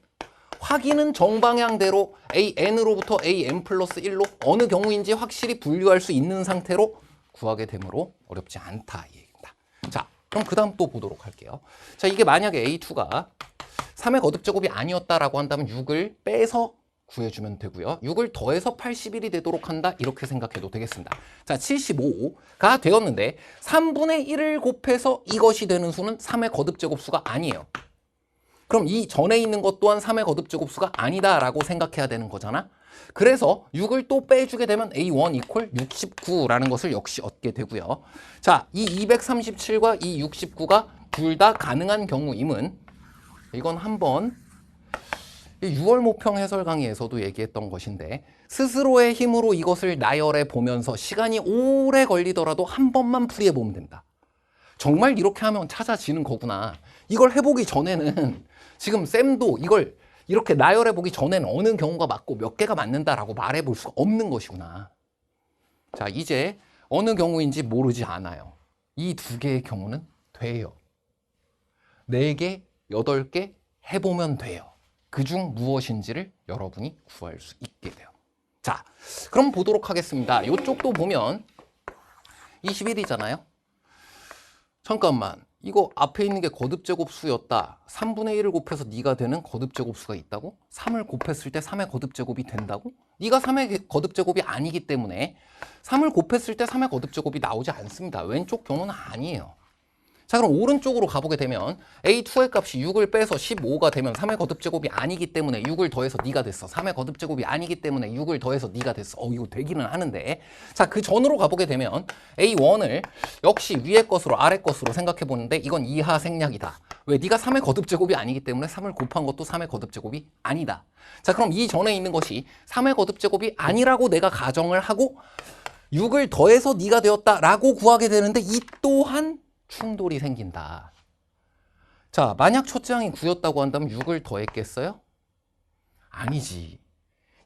확인은 정방향대로 AN으로부터 AN 플러스 1로 어느 경우인지 확실히 분류할 수 있는 상태로 구하게 되므로 어렵지 않다 이 얘기입니다. 자, 그럼 그 다음 또 보도록 할게요. 자, 이게 만약에 A2가 3의 거듭제곱이 아니었다라고 한다면 6을 빼서 구해주면 되고요. 6을 더해서 81이 되도록 한다. 이렇게 생각해도 되겠습니다. 자, 75가 되었는데 3분의 1을 곱해서 이것이 되는 수는 3의 거듭제곱수가 아니에요. 그럼 이 전에 있는 것 또한 3의 거듭제곱수가 아니다라고 생각해야 되는 거잖아. 그래서 6을 또 빼주게 되면 A1 이퀄 69라는 것을 역시 얻게 되고요. 자, 이 237과 이 69가 둘 다 가능한 경우임은 이건 한번 6월 모평 해설 강의에서도 얘기했던 것인데 스스로의 힘으로 이것을 나열해 보면서 시간이 오래 걸리더라도 한 번만 풀이해 보면 된다. 정말 이렇게 하면 찾아지는 거구나. 이걸 해보기 전에는 지금 쌤도 이걸 이렇게 나열해 보기 전에는 어느 경우가 맞고 몇 개가 맞는다라고 말해 볼 수가 없는 것이구나. 자, 이제 어느 경우인지 모르지 않아요. 이 두 개의 경우는 돼요. 4개, 8개 해보면 돼요. 그중 무엇인지를 여러분이 구할 수 있게 돼요. 자, 그럼 보도록 하겠습니다. 이쪽도 보면 21이잖아요. 잠깐만, 이거 앞에 있는 게 거듭제곱수였다. 3분의 1을 곱해서 네가 되는 거듭제곱수가 있다고? 3을 곱했을 때 3의 거듭제곱이 된다고? 네가 3의 거듭제곱이 아니기 때문에 3을 곱했을 때 3의 거듭제곱이 나오지 않습니다. 왼쪽 경우는 아니에요. 자, 그럼 오른쪽으로 가보게 되면 A2의 값이 6을 빼서 15가 되면 3의 거듭제곱이 아니기 때문에 6을 더해서 네가 됐어. 3의 거듭제곱이 아니기 때문에 6을 더해서 네가 됐어. 이거 되기는 하는데. 자, 그 전으로 가보게 되면 A1을 역시 위의 것으로 아래 것으로 생각해 보는데 이건 이하 생략이다. 왜? 네가 3의 거듭제곱이 아니기 때문에 3을 곱한 것도 3의 거듭제곱이 아니다. 자, 그럼 이 전에 있는 것이 3의 거듭제곱이 아니라고 내가 가정을 하고 6을 더해서 네가 되었다라고 구하게 되는데 이 또한 충돌이 생긴다. 자, 만약 첫째 항이 9였다고 한다면 6을 더했겠어요? 아니지.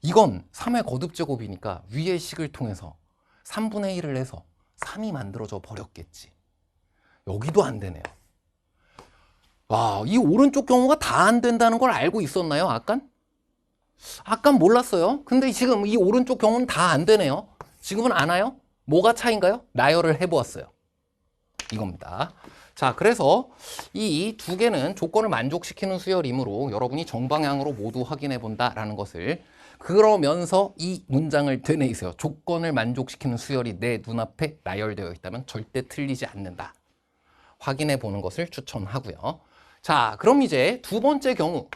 이건 3의 거듭제곱이니까 위의 식을 통해서 3분의 1을 해서 3이 만들어져 버렸겠지. 여기도 안 되네요. 와, 이 오른쪽 경우가 다 안 된다는 걸 알고 있었나요? 아깐 몰랐어요. 근데 지금 이 오른쪽 경우는 다 안 되네요. 지금은 아나요? 뭐가 차이인가요? 나열을 해보았어요. 이겁니다. 자, 그래서 이 두 개는 조건을 만족시키는 수열이므로 여러분이 정방향으로 모두 확인해 본다라는 것을 그러면서 이 문장을 되뇌이세요. 조건을 만족시키는 수열이 내 눈앞에 나열되어 있다면 절대 틀리지 않는다. 확인해 보는 것을 추천하고요. 자, 그럼 이제 두 번째 경우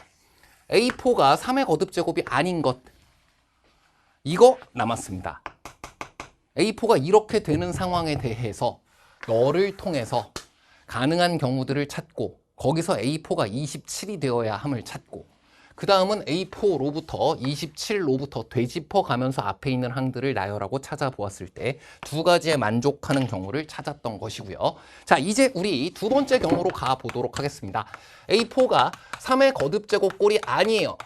A4가 3의 거듭제곱이 아닌 것 이거 남았습니다. A4가 이렇게 되는 상황에 대해서 너를 통해서 가능한 경우들을 찾고 거기서 A4가 27이 되어야 함을 찾고 그 다음은 A4로부터 27로부터 되짚어 가면서 앞에 있는 항들을 나열하고 찾아보았을 때 두 가지에 만족하는 경우를 찾았던 것이고요. 자, 이제 우리 두 번째 경우로 가보도록 하겠습니다. A4가 3의 거듭제곱 꼴이 아니에요.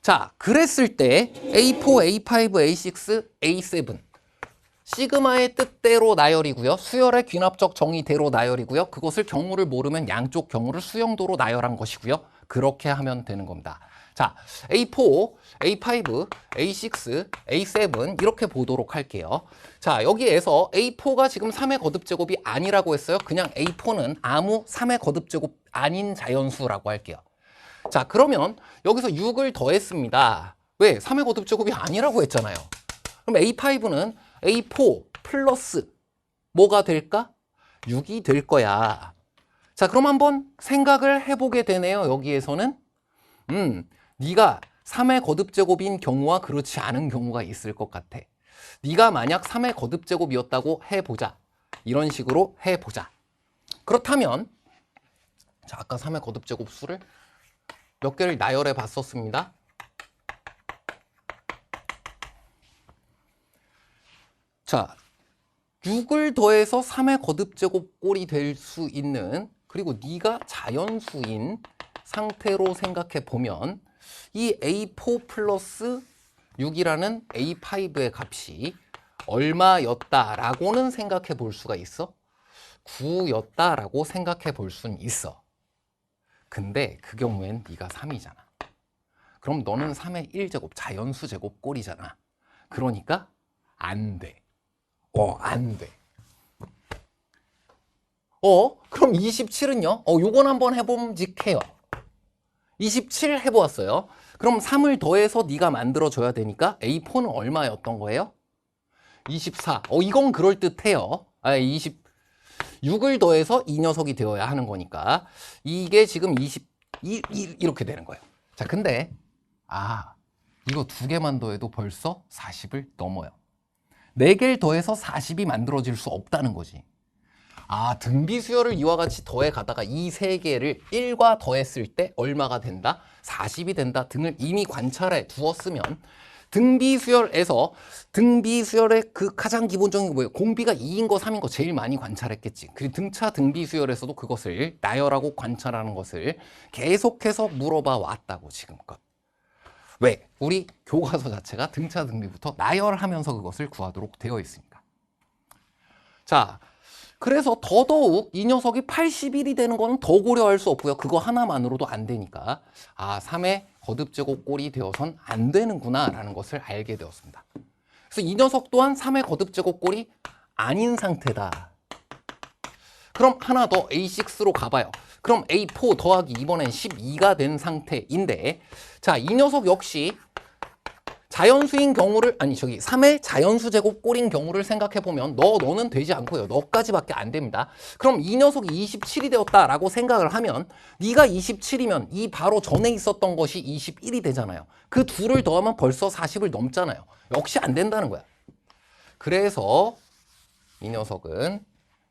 자, 그랬을 때 A4, A5, A6, A7 시그마의 뜻대로 나열이고요. 수열의 귀납적 정의대로 나열이고요. 그것을 경우를 모르면 양쪽 경우를 수영도로 나열한 것이고요. 그렇게 하면 되는 겁니다. 자, A4, A5, A6, A7 이렇게 보도록 할게요. 자, 여기에서 A4가 지금 3의 거듭제곱이 아니라고 했어요. 그냥 A4는 아무 3의 거듭제곱 아닌 자연수라고 할게요. 자, 그러면 여기서 6을 더했습니다. 왜? 3의 거듭제곱이 아니라고 했잖아요. 그럼 A5는 A4 플러스 뭐가 될까? 6이 될 거야. 자, 그럼 한번 생각을 해보게 되네요. 여기에서는 네가 3의 거듭제곱인 경우와 그렇지 않은 경우가 있을 것 같아. 네가 만약 3의 거듭제곱이었다고 해보자. 이런 식으로 해보자. 그렇다면 자, 아까 3의 거듭제곱 수를 몇 개를 나열해 봤었습니다. 자, 6을 더해서 3의 거듭제곱 꼴이 될 수 있는 그리고 네가 자연수인 상태로 생각해 보면 이 A4 플러스 6이라는 A5의 값이 얼마였다라고는 생각해 볼 수가 있어? 9였다라고 생각해 볼 수는 있어. 근데 그 경우엔 네가 3이잖아. 그럼 너는 3의 1제곱, 자연수 제곱 꼴이잖아. 그러니까 안 돼. 안 돼. 그럼 27은요? 요건 한번 해봄직해요. 27 해보았어요. 그럼 3을 더해서 네가 만들어줘야 되니까 A4는 얼마였던 거예요? 24. 이건 그럴듯해요. 26을 더해서 이 녀석이 되어야 하는 거니까 이게 지금 이렇게 되는 거예요. 자, 근데 이거 두 개만 더해도 벌써 40을 넘어요. 4개를 더해서 40이 만들어질 수 없다는 거지. 등비수열을 이와 같이 더해 가다가 이 세 개를 1과 더했을 때 얼마가 된다? 40이 된다 등을 이미 관찰해 두었으면 등비수열의 그 가장 기본적인 게 뭐예요? 공비가 2인 거 3인 거 제일 많이 관찰했겠지. 그리고 등차 등비수열에서도 그것을 나열하고 관찰하는 것을 계속해서 물어봐 왔다고 지금껏. 왜? 우리 교과서 자체가 등차 등비부터 나열하면서 그것을 구하도록 되어 있으니까. 자, 그래서 더더욱 이 녀석이 81이 되는 거는 더 고려할 수 없고요. 그거 하나만으로도 안 되니까 3의 거듭제곱 꼴이 되어선 안 되는구나 라는 것을 알게 되었습니다. 그래서 이 녀석 또한 3의 거듭제곱 꼴이 아닌 상태다. 그럼 하나 더 A6로 가봐요. 그럼 A4 더하기 이번엔 12가 된 상태인데, 자, 이 녀석 역시 자연수인 경우를 3의 자연수 제곱 꼴인 경우를 생각해보면 너는 되지 않고요. 너까지밖에 안 됩니다. 그럼 이 녀석이 27이 되었다라고 생각을 하면 네가 27이면 이 바로 전에 있었던 것이 21이 되잖아요. 그 둘을 더하면 벌써 40을 넘잖아요. 역시 안 된다는 거야. 그래서 이 녀석은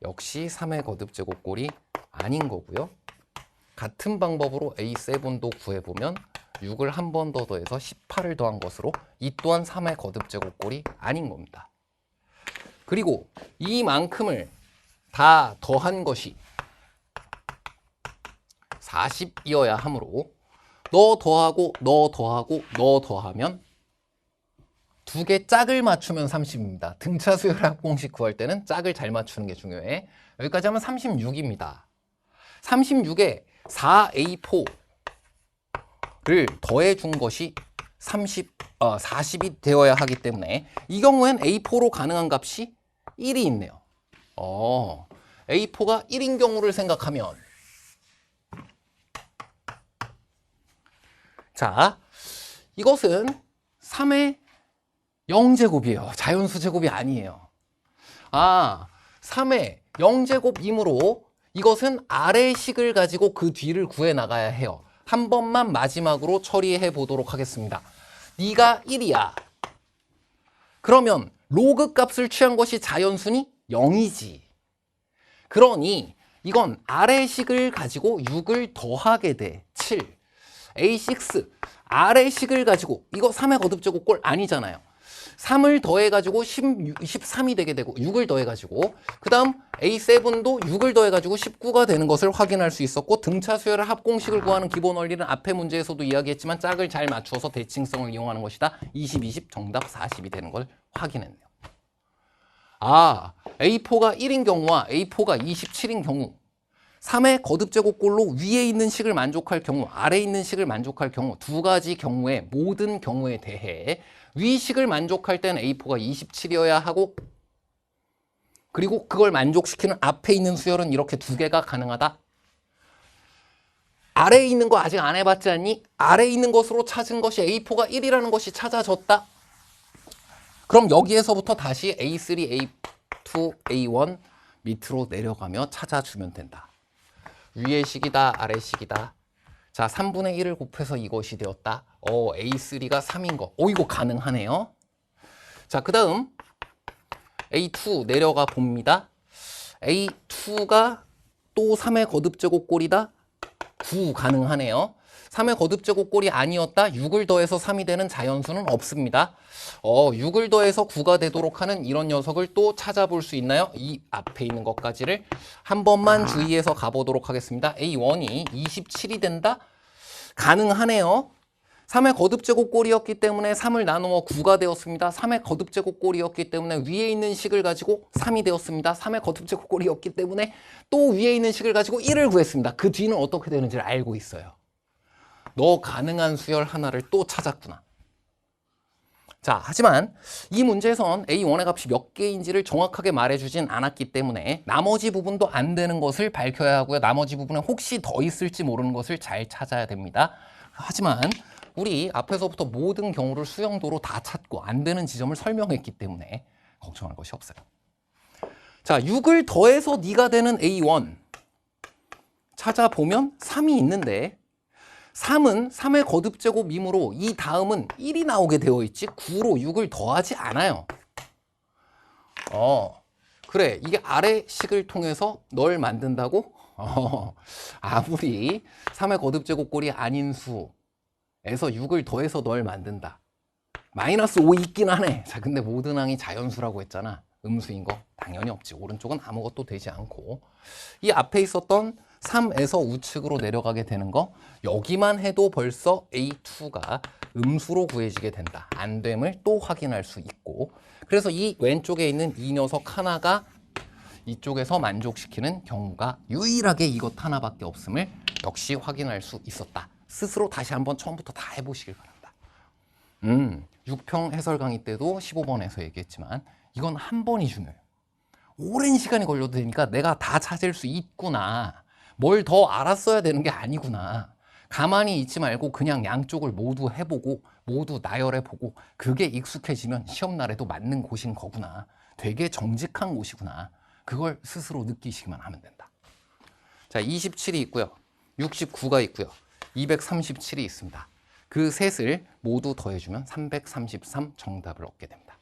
역시 3의 거듭 제곱 꼴이 아닌 거고요. 같은 방법으로 A7도 구해보면 6을 한 번 더 더해서 18을 더한 것으로 이 또한 3의 거듭 제곱꼴이 아닌 겁니다. 그리고 이만큼을 다 더한 것이 40이어야 하므로 너 더하고 너 더하고 너 더하면 두 개 짝을 맞추면 30입니다. 등차 수열 합공식 구할 때는 짝을 잘 맞추는 게 중요해. 여기까지 하면 36입니다. 36에 4A4 를 더해 준 것이 40이 되어야 하기 때문에 이 경우엔 A4로 가능한 값이 1이 있네요. A4가 1인 경우를 생각하면 자, 이것은 3의 0제곱이에요. 자연수 제곱이 아니에요. 3의 0제곱이므로 이것은 아래식을 가지고 그 뒤를 구해 나가야 해요. 한 번만 마지막으로 처리해 보도록 하겠습니다. 네가 1이야. 그러면 로그 값을 취한 것이 자연수니 0이지. 그러니 이건 아래식을 가지고 6을 더하게 돼. 7. A6 아래식을 가지고 이거 3의 거듭제곱 꼴 아니잖아요. 3을 더해가지고 13이 되게 되고 6을 더해가지고 그 다음 A7도 6을 더해가지고 19가 되는 것을 확인할 수 있었고 등차 수열의 합공식을 구하는 기본 원리는 앞에 문제에서도 이야기했지만 짝을 잘 맞추어서 대칭성을 이용하는 것이다. 20, 20 정답 40이 되는 걸 확인했네요. A4가 1인 경우와 A4가 27인 경우 3의 거듭제곱꼴로 위에 있는 식을 만족할 경우 아래에 있는 식을 만족할 경우 두 가지 경우의 모든 경우에 대해 위식을 만족할 때는 A4가 27이어야 하고 그리고 그걸 만족시키는 앞에 있는 수열은 이렇게 두 개가 가능하다. 아래에 있는 거 아직 안 해봤지 않니? 아래에 있는 것으로 찾은 것이 A4가 1이라는 것이 찾아졌다. 그럼 여기에서부터 다시 A3, A2, A1 밑으로 내려가며 찾아주면 된다. 위의 식이다, 아래 식이다. 자, 3분의 1을 곱해서 이것이 되었다. A3가 3인 거. 이거 가능하네요. 자, 그 다음 A2 내려가 봅니다. A2가 또 3의 거듭제곱꼴이다. 9 가능하네요. 3의 거듭제곱꼴이 아니었다. 6을 더해서 3이 되는 자연수는 없습니다. 6을 더해서 9가 되도록 하는 이런 녀석을 또 찾아볼 수 있나요? 이 앞에 있는 것까지를 한 번만 주의해서 가보도록 하겠습니다. A1이 27이 된다? 가능하네요. 3의 거듭제곱꼴이었기 때문에 3을 나누어 9가 되었습니다. 3의 거듭제곱꼴이었기 때문에 위에 있는 식을 가지고 3이 되었습니다. 3의 거듭제곱꼴이었기 때문에 또 위에 있는 식을 가지고 1을 구했습니다. 그 뒤는 어떻게 되는지를 알고 있어요. 너 가능한 수열 하나를 또 찾았구나. 자, 하지만 이 문제에선 A1의 값이 몇 개인지를 정확하게 말해주진 않았기 때문에 나머지 부분도 안 되는 것을 밝혀야 하고요. 나머지 부분에 혹시 더 있을지 모르는 것을 잘 찾아야 됩니다. 하지만 우리 앞에서부터 모든 경우를 수영도로 다 찾고 안 되는 지점을 설명했기 때문에 걱정할 것이 없어요. 자, 6을 더해서 네가 되는 A1 찾아보면 3이 있는데 3은 3의 거듭제곱이므로 이 다음은 1이 나오게 되어 있지 9로 6을 더하지 않아요. 그래, 이게 아래 식을 통해서 널 만든다고? 아무리 3의 거듭제곱꼴이 아닌 수에서 6을 더해서 널 만든다. 마이너스 5 있긴 하네. 자, 근데 모든 항이 자연수라고 했잖아. 음수인 거 당연히 없지. 오른쪽은 아무것도 되지 않고 이 앞에 있었던 3에서 우측으로 내려가게 되는 거 여기만 해도 벌써 A2가 음수로 구해지게 된다. 안 됨을 또 확인할 수 있고 그래서 이 왼쪽에 있는 이 녀석 하나가 이쪽에서 만족시키는 경우가 유일하게 이것 하나밖에 없음을 역시 확인할 수 있었다. 스스로 다시 한번 처음부터 다 해보시길 바랍니다. 6평 해설 강의 때도 15번에서 얘기했지만 이건 한 번이 중요해요. 오랜 시간이 걸려도 되니까 내가 다 찾을 수 있구나. 뭘 더 알았어야 되는 게 아니구나. 가만히 있지 말고 그냥 양쪽을 모두 해보고 모두 나열해보고 그게 익숙해지면 시험날에도 맞는 곳인 거구나. 되게 정직한 곳이구나. 그걸 스스로 느끼시기만 하면 된다. 자, 27이 있고요. 69가 있고요. 237이 있습니다. 그 셋을 모두 더해주면 333 정답을 얻게 됩니다.